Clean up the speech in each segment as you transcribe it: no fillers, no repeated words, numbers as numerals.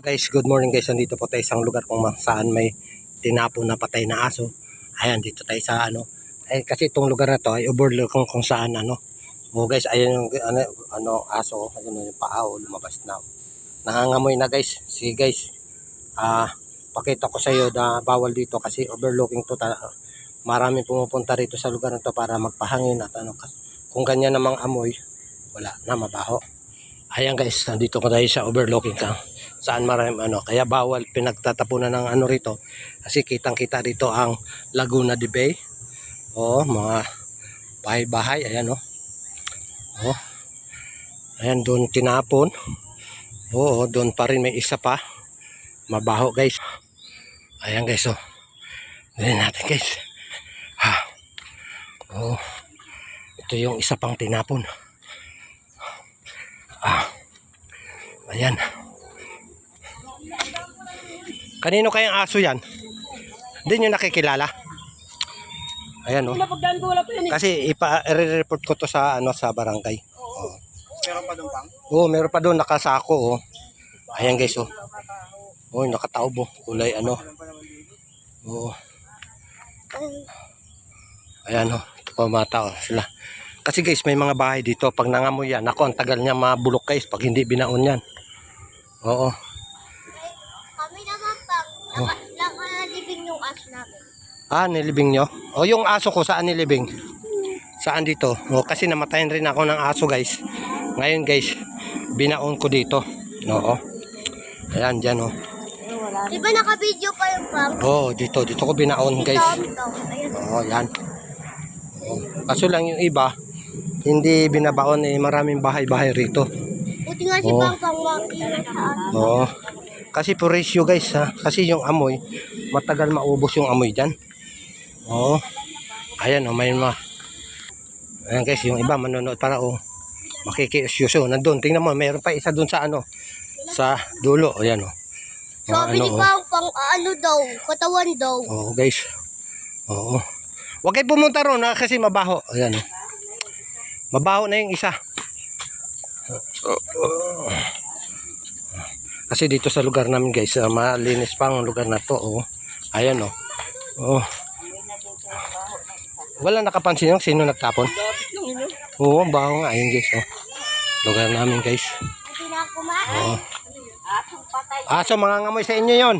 Guys, good morning guys. Nandito po tayo sa isang lugar kung saan may tinapon na patay na aso. Ayan, dito tayo sa kasi itong lugar na to ay overlook kung saan guys, ayan yung aso, ayun yung paa lumabas na. Nangangamoy na guys. Sige guys. Pakita ko sa iyo na bawal dito kasi overlooking to. Maraming pumupunta rito sa lugar na to para magpahangin at kung ganyan namang amoy, wala na, mabaho. Ayan guys, nandito ko tayo sa overlooking saan maraming kaya bawal pinagtatapunan ng rito kasi kitang-kita rito ang Laguna de Bay. Mga bahay-bahay, ayan ayan doon tinapon. Doon pa rin may isa pa. Mabaho guys. Ayan guys, ayan natin guys. Ito yung isa pang tinapon. Ayan. Kanino kayang aso yan? Hindi nyo nakikilala? Ayan kasi i-report ko to sa sa barangay. Meron pa doon pang? Meron pa doon nakasako. Ayan guys nakataob kulay Ayan ito pa mata sila. Kasi guys may mga bahay dito pag nangamoy yan. Ang tagal niya mabulok guys pag hindi binaon yan. Kami naman nilibing yung aso namin. Nilibing nyo? Yung aso ko saan nilibing? Saan dito? Kasi namatayin rin ako ng aso guys. Ngayon guys, binaon ko dito. Ayan dyan Diba naka-video pa yung pang? Dito ko binaon guys. Yan. Kaso lang yung iba, hindi binabaon maraming bahay-bahay rito. Buti nga si Pang makina sa atin. Kasi po ratio guys kasi yung amoy matagal maubos yung amoy dyan. Ayan may ayan guys yung iba manonood para makikiusyuso nandun. Tingnan mo mayroon pa isa dun sa sa dulo. Ayan Sabi ni Pang daw, katawan daw. Guys. Huwag kayo pumunta ron kasi mabaho. Ayan mabaho na yung isa. Kasi dito sa lugar namin guys, malinis pa ang lugar na to. Ayan wala nakapansin yung sino nagtapon. Ang baho nga. Ayun guys lugar namin guys. So mga ngamoy sa inyo yon.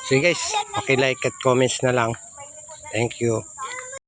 Sige guys, paki-like at comments na lang. Thank you.